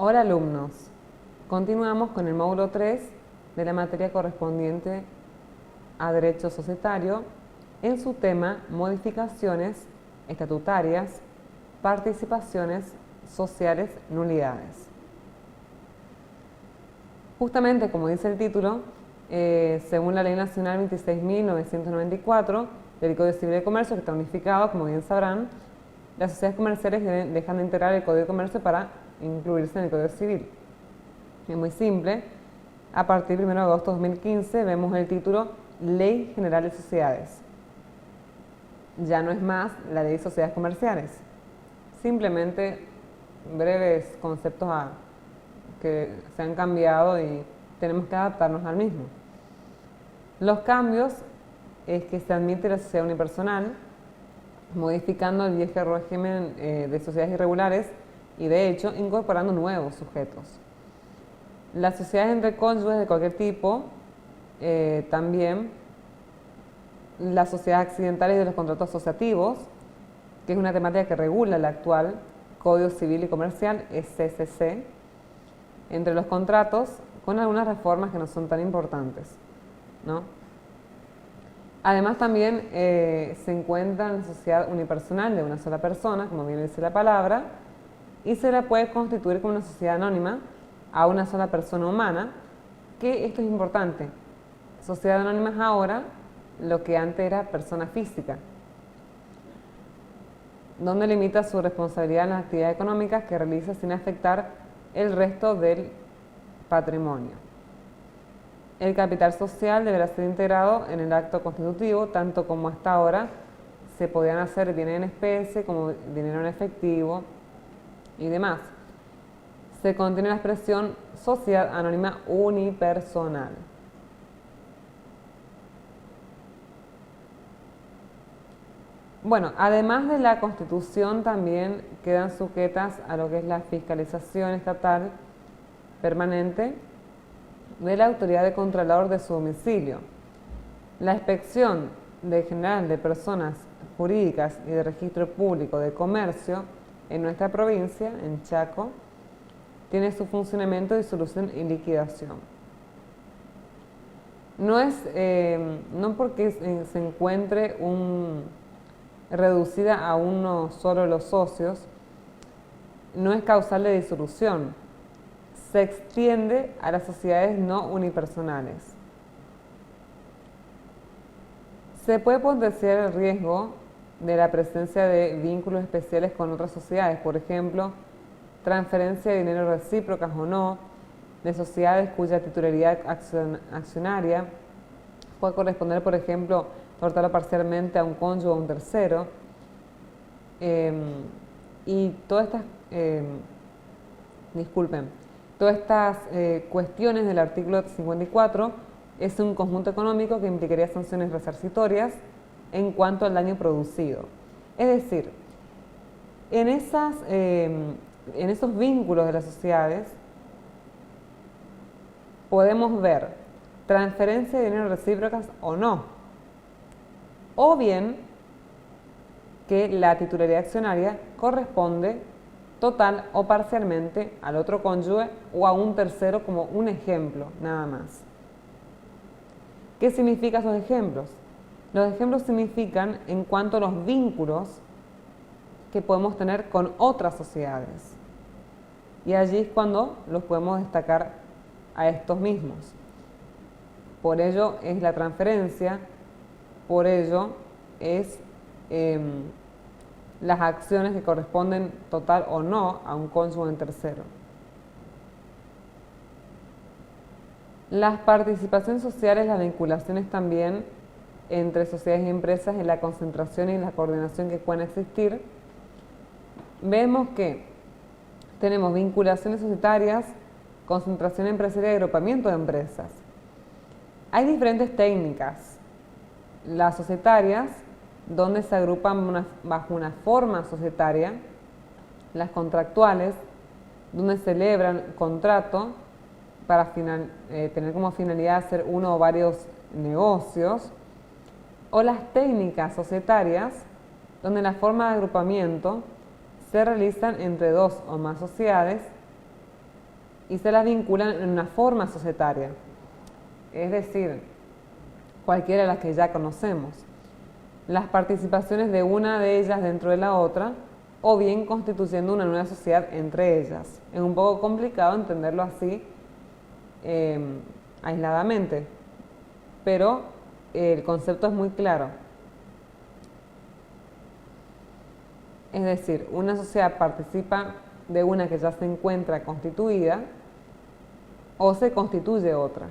Hola alumnos, continuamos con el módulo 3 de la materia correspondiente a Derecho Societario en su tema Modificaciones estatutarias, participaciones sociales, nulidades. Justamente como dice el título, según la Ley Nacional 26.994 del Código Civil de Comercio, que está unificado, como bien sabrán, las sociedades comerciales dejan de integrar el Código de Comercio para incluirse en el Código Civil. Es muy simple. A partir del 1 de agosto de 2015 vemos el título Ley General de Sociedades. Ya no es más la Ley de Sociedades Comerciales. Simplemente breves conceptos que se han cambiado y tenemos que adaptarnos al mismo. Los cambios es que se admite la sociedad unipersonal, modificando el viejo régimen de sociedades irregulares y de hecho incorporando nuevos sujetos. Las sociedades entre cónyuges de cualquier tipo, también las sociedades accidentales de los contratos asociativos, que es una temática que regula el actual Código Civil y Comercial, es CCC, entre los contratos, con algunas reformas que no son tan importantes, ¿no? Además también se encuentra en la sociedad unipersonal de una sola persona, como bien dice la palabra, y se la puede constituir como una sociedad anónima a una sola persona humana, que esto es importante. Sociedad anónima es ahora lo que antes era persona física, donde limita su responsabilidad en las actividades económicas que realiza sin afectar el resto del patrimonio. El capital social deberá ser integrado en el acto constitutivo, tanto como hasta ahora se podían hacer bienes en especie como dinero en efectivo y demás. Se contiene la expresión sociedad anónima unipersonal. Bueno, además de la Constitución también quedan sujetas a lo que es la fiscalización estatal permanente de la autoridad de controlador de su domicilio. La inspección general de personas jurídicas y de registro público de comercio en nuestra provincia, en Chaco, tiene su funcionamiento, disolución y liquidación. No porque se encuentre reducida a uno solo de los socios, no es causal de disolución. Se extiende a las sociedades no unipersonales. Se puede potenciar el riesgo de la presencia de vínculos especiales con otras sociedades, por ejemplo, transferencia de dinero recíprocas o no, de sociedades cuya titularidad accionaria puede corresponder, por ejemplo, total o parcialmente a un cónyuge o a un tercero. Y todas estas, todas estas cuestiones del artículo 54 es un conjunto económico que implicaría sanciones resarcitorias en cuanto al daño producido. Es decir, en esos vínculos de las sociedades podemos ver transferencia de dinero recíprocas o no, o bien que la titularidad accionaria corresponde total o parcialmente al otro cónyuge o a un tercero, como un ejemplo nada más. ¿Qué significan esos ejemplos? Los ejemplos significan en cuanto a los vínculos que podemos tener con otras sociedades. Y allí es cuando los podemos destacar a estos mismos. Por ello es la transferencia, por ello es las acciones que corresponden total o no a un cónyuge en tercero. Las participaciones sociales, las vinculaciones también entre sociedades y empresas en la concentración y la coordinación que pueden existir. Vemos que tenemos vinculaciones societarias, concentración empresarial y agrupamiento de empresas. Hay diferentes técnicas. Las societarias, donde se agrupan bajo una forma societaria, las contractuales, donde celebran contrato para tener como finalidad hacer uno o varios negocios, o las técnicas societarias, donde la forma de agrupamiento se realizan entre dos o más sociedades y se las vinculan en una forma societaria, es decir, cualquiera de las que ya conocemos, las participaciones de una de ellas dentro de la otra, o bien constituyendo una nueva sociedad entre ellas. Es un poco complicado entenderlo así aisladamente, pero el concepto es muy claro. Es decir, una sociedad participa de una que ya se encuentra constituida o se constituye otra.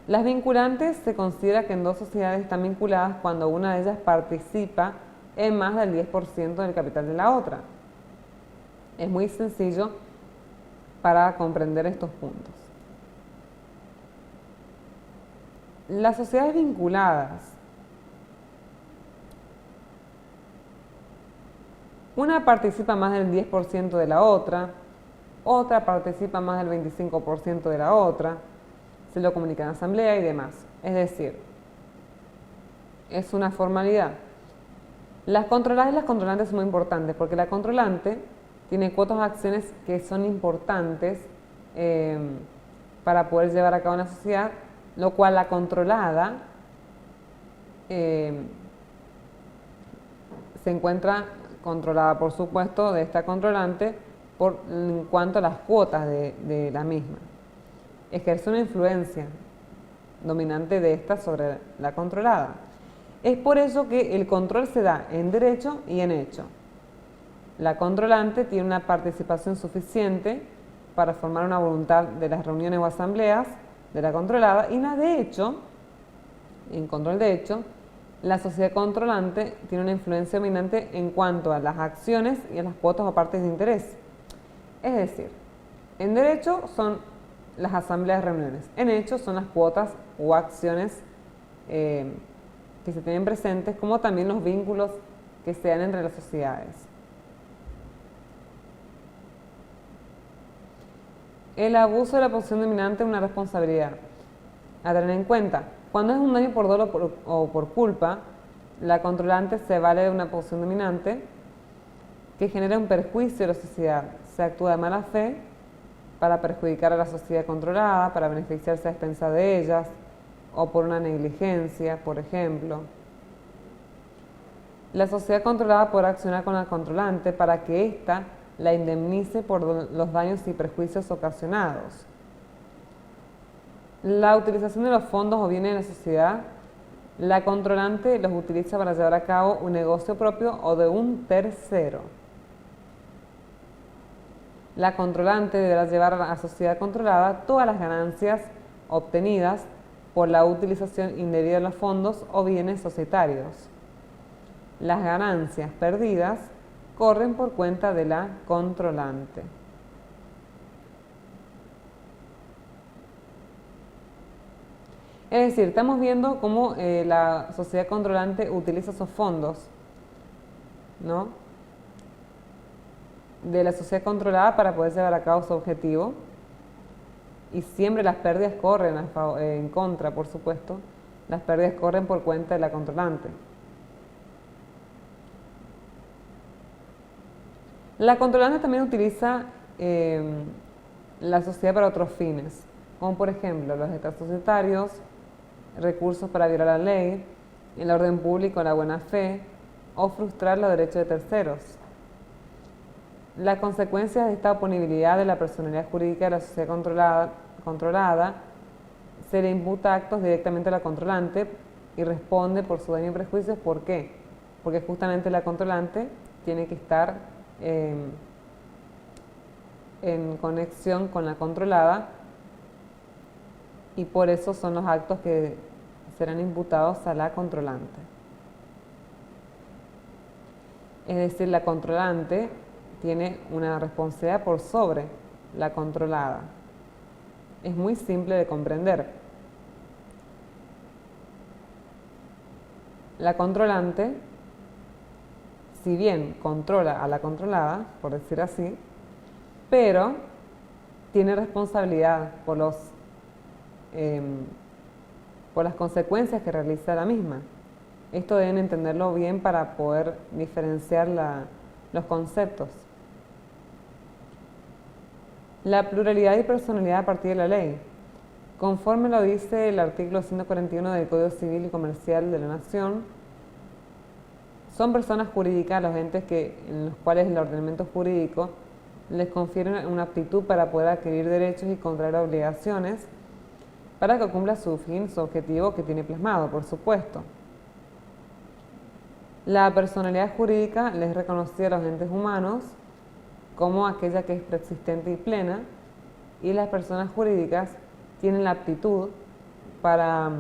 Las vinculantes se considera que en dos sociedades están vinculadas cuando una de ellas participa en más del 10% del capital de la otra. Es muy sencillo para comprender estos puntos. Las sociedades vinculadas. Una participa más del 10% de la otra participa más del 25% de la otra, se lo comunica en asamblea y demás. Es decir, es una formalidad. Las controladas y las controlantes son muy importantes porque la controlante tiene cuotas de acciones que son importantes para poder llevar a cabo una sociedad, lo cual la controlada se encuentra controlada, por supuesto, de esta controlante en cuanto a las cuotas de la misma. Ejerce una influencia dominante de esta sobre la controlada. Es por eso que el control se da en derecho y en hecho. La controlante tiene una participación suficiente para formar una voluntad de las reuniones o asambleas de la controlada, y de hecho, en control de hecho, la sociedad controlante tiene una influencia dominante en cuanto a las acciones y a las cuotas o partes de interés. Es decir, en derecho son las asambleas, reuniones, en hecho son las cuotas o acciones que se tienen presentes, como también los vínculos que se dan entre las sociedades. El abuso de la posición dominante es una responsabilidad a tener en cuenta. Cuando es un daño por dolo o por culpa, la controlante se vale de una posición dominante que genera un perjuicio a la sociedad. Se actúa de mala fe para perjudicar a la sociedad controlada, para beneficiarse a expensas de ellas, o por una negligencia, por ejemplo. La sociedad controlada podrá accionar con la controlante para que ésta la indemnice por los daños y perjuicios ocasionados. La utilización de los fondos o bienes de la sociedad, la controlante los utiliza para llevar a cabo un negocio propio o de un tercero. La controlante deberá llevar a la sociedad controlada todas las ganancias obtenidas por la utilización indebida de los fondos o bienes societarios. Las ganancias perdidas corren por cuenta de la controlante. Es decir, estamos viendo cómo la sociedad controlante utiliza esos fondos, ¿no?, de la sociedad controlada para poder llevar a cabo su objetivo, y siempre las pérdidas corren en contra, por supuesto, las pérdidas corren por cuenta de la controlante. La controlante también utiliza la sociedad para otros fines, como por ejemplo los estados societarios, recursos para violar la ley, el orden público, la buena fe, o frustrar los derechos de terceros. Las consecuencias de esta oponibilidad de la personalidad jurídica de la sociedad controlada se le imputa actos directamente a la controlante y responde por su daño y prejuicios. ¿Por qué? Porque justamente la controlante tiene que estar en conexión con la controlada, y por eso son los actos que serán imputados a la controlante. Es decir, la controlante tiene una responsabilidad por sobre la controlada. Es muy simple de comprender. La controlante, si bien controla a la controlada, por decir así, pero tiene responsabilidad por las consecuencias que realiza la misma. Esto deben entenderlo bien para poder diferenciar los conceptos. La pluralidad y personalidad a partir de la ley. Conforme lo dice el artículo 141 del Código Civil y Comercial de la Nación, son personas jurídicas los entes en los cuales el ordenamiento jurídico les confiere una aptitud para poder adquirir derechos y contraer obligaciones para que cumpla su fin, su objetivo que tiene plasmado, por supuesto. La personalidad jurídica les es reconocida a los entes humanos como aquella que es preexistente y plena, y las personas jurídicas tienen la aptitud para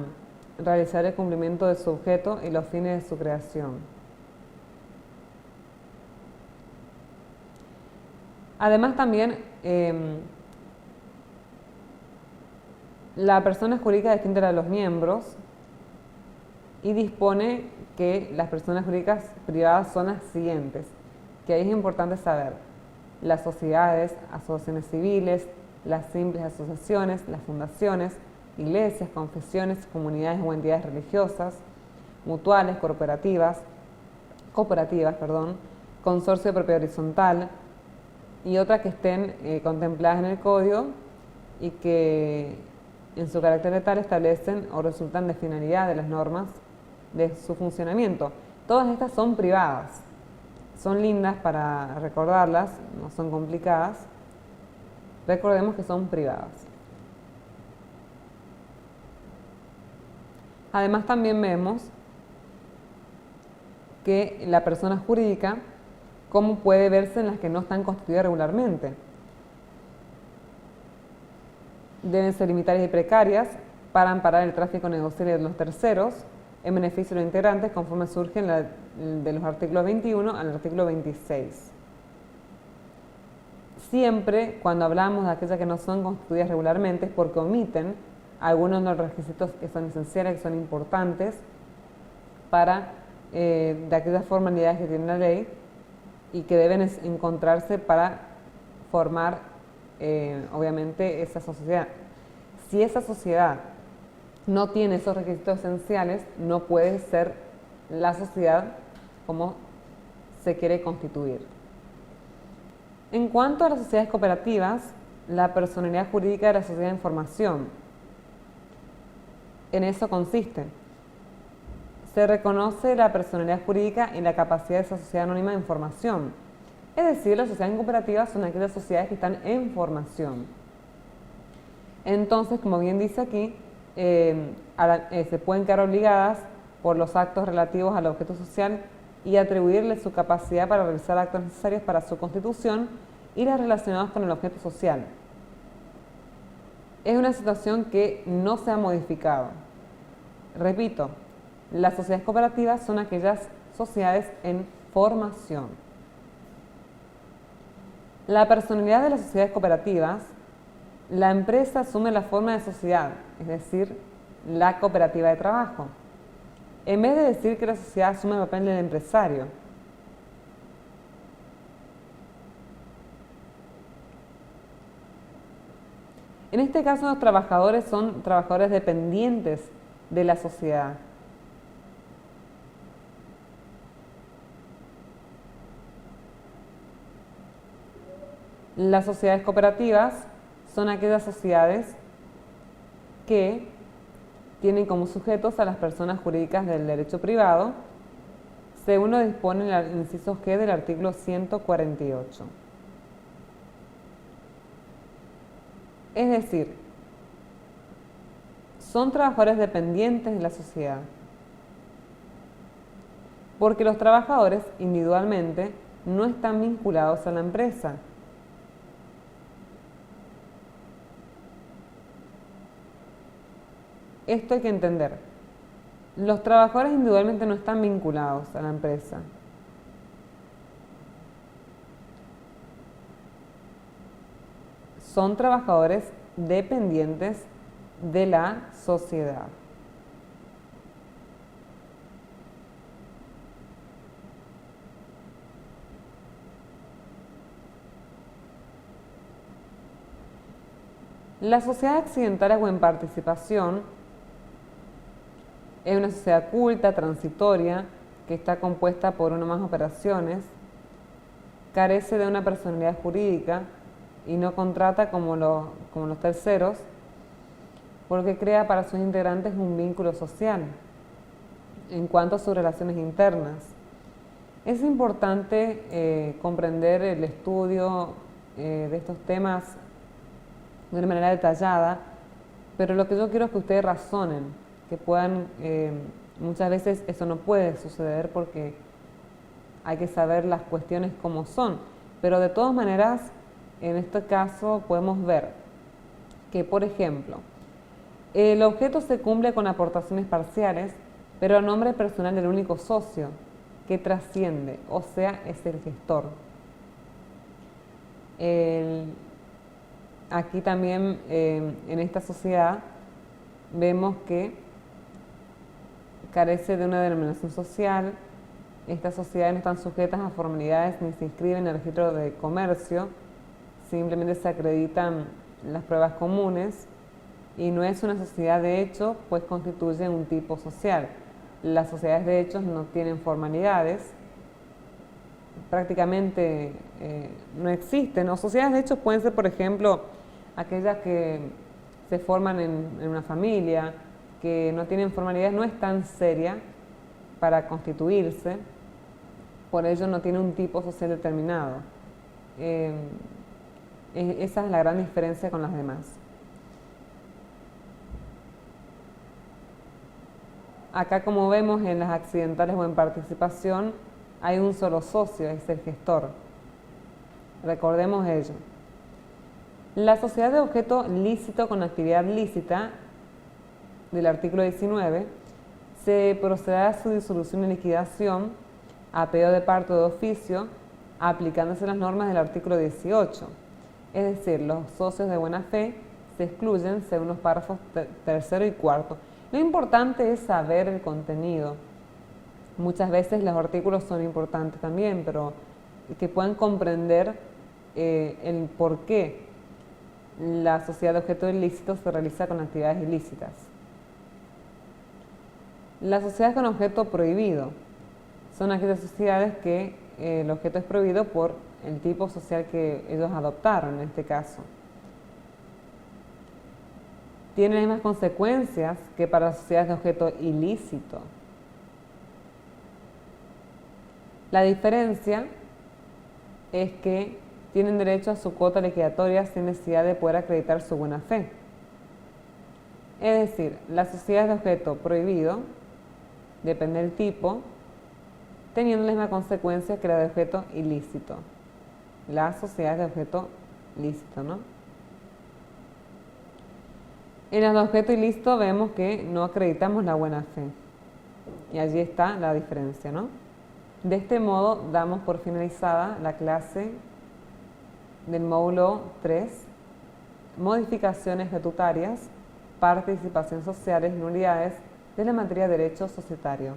realizar el cumplimiento de su objeto y los fines de su creación. Además también la persona jurídica es distinta a los miembros y dispone que las personas jurídicas privadas son las siguientes, que ahí es importante saber: las sociedades, asociaciones civiles, las simples asociaciones, las fundaciones, iglesias, confesiones, comunidades o entidades religiosas, mutuales, cooperativas, consorcio de propiedad horizontal y otras que estén contempladas en el Código y que en su carácter de tal establecen o resultan de finalidad de las normas de su funcionamiento. Todas estas son privadas, son lindas para recordarlas, no son complicadas. Recordemos que son privadas. Además también vemos que la persona jurídica, cómo puede verse en las que no están constituidas regularmente. Deben ser limitarias y precarias para amparar el tráfico negociable de los terceros en beneficio de los integrantes, conforme surgen de los artículos 21 al artículo 26. Siempre cuando hablamos de aquellas que no son constituidas regularmente es porque omiten algunos de los requisitos que son esenciales, que son importantes para de aquellas formalidades que tiene la ley y que deben encontrarse para formar obviamente esa sociedad. Si esa sociedad no tiene esos requisitos esenciales, no puede ser la sociedad como se quiere constituir. En cuanto a las sociedades cooperativas, la personalidad jurídica de la sociedad en formación. En eso consiste: se reconoce la personalidad jurídica en la capacidad de esa sociedad anónima en formación. Es decir, las sociedades cooperativas son aquellas sociedades que están en formación. Entonces, como bien dice aquí, se pueden quedar obligadas por los actos relativos al objeto social y atribuirle su capacidad para realizar actos necesarios para su constitución y las relacionados con el objeto social. Es una situación que no se ha modificado. Repito, las sociedades cooperativas son aquellas sociedades en formación. La personalidad de las sociedades cooperativas: la empresa asume la forma de sociedad, es decir, la cooperativa de trabajo, en vez de decir que la sociedad asume el papel del empresario. En este caso, los trabajadores son trabajadores dependientes de la sociedad. Las sociedades cooperativas son aquellas sociedades que tienen como sujetos a las personas jurídicas del derecho privado, según lo dispone el inciso G del artículo 148. Es decir, son trabajadores dependientes de la sociedad, porque los trabajadores individualmente no están vinculados a la empresa. Esto hay que entender. Los trabajadores individualmente no están vinculados a la empresa. Son trabajadores dependientes de la sociedad. La sociedad accidental o en participación es una sociedad culta, transitoria, que está compuesta por una o más operaciones, carece de una personalidad jurídica y no contrata como los terceros, porque crea para sus integrantes un vínculo social en cuanto a sus relaciones internas. Es importante comprender el estudio de estos temas de una manera detallada, pero lo que yo quiero es que ustedes razonen, que puedan, muchas veces eso no puede suceder porque hay que saber las cuestiones como son, pero de todas maneras, en este caso podemos ver que, por ejemplo, el objeto se cumple con aportaciones parciales, pero a nombre personal del único socio que trasciende, o sea, es el gestor. Aquí también, en esta sociedad, vemos que carece de una denominación social. Estas sociedades no están sujetas a formalidades ni se inscriben en el registro de comercio, simplemente se acreditan las pruebas comunes y no es una sociedad de hecho, pues constituye un tipo social. Las sociedades de hechos no tienen formalidades, prácticamente no existen. O sociedades de hechos pueden ser, por ejemplo, aquellas que se forman en una familia, que no tienen formalidades, no es tan seria para constituirse, por ello no tiene un tipo social determinado. Esa es la gran diferencia con las demás. Acá, como vemos, en las accidentales o en participación hay un solo socio, es el gestor. Recordemos ello. La sociedad de objeto lícito con actividad lícita del artículo 19 se procederá a su disolución y liquidación a pedido de parte o de oficio, aplicándose las normas del artículo 18. Es decir, los socios de buena fe se excluyen según los párrafos tercero y cuarto. Lo importante es saber el contenido. Muchas veces los artículos son importantes también, pero que puedan comprender el por qué la sociedad de objeto ilícito se realiza con actividades ilícitas. Las sociedades con objeto prohibido son aquellas sociedades que el objeto es prohibido por el tipo social que ellos adoptaron en este caso. Tiene las mismas consecuencias que para las sociedades de objeto ilícito. La diferencia es que tienen derecho a su cuota liquidatoria sin necesidad de poder acreditar su buena fe. Es decir, las sociedades de objeto prohibido, depende del tipo, teniendo las mismas consecuencias que la de objeto ilícito. Las sociedades de objeto lícito, ¿no? En las de objeto ilícito vemos que no acreditamos la buena fe. Y allí está la diferencia, ¿no? De este modo damos por finalizada la clase del módulo 3, modificaciones estatutarias, participación sociales y nulidades de la materia de derecho societario.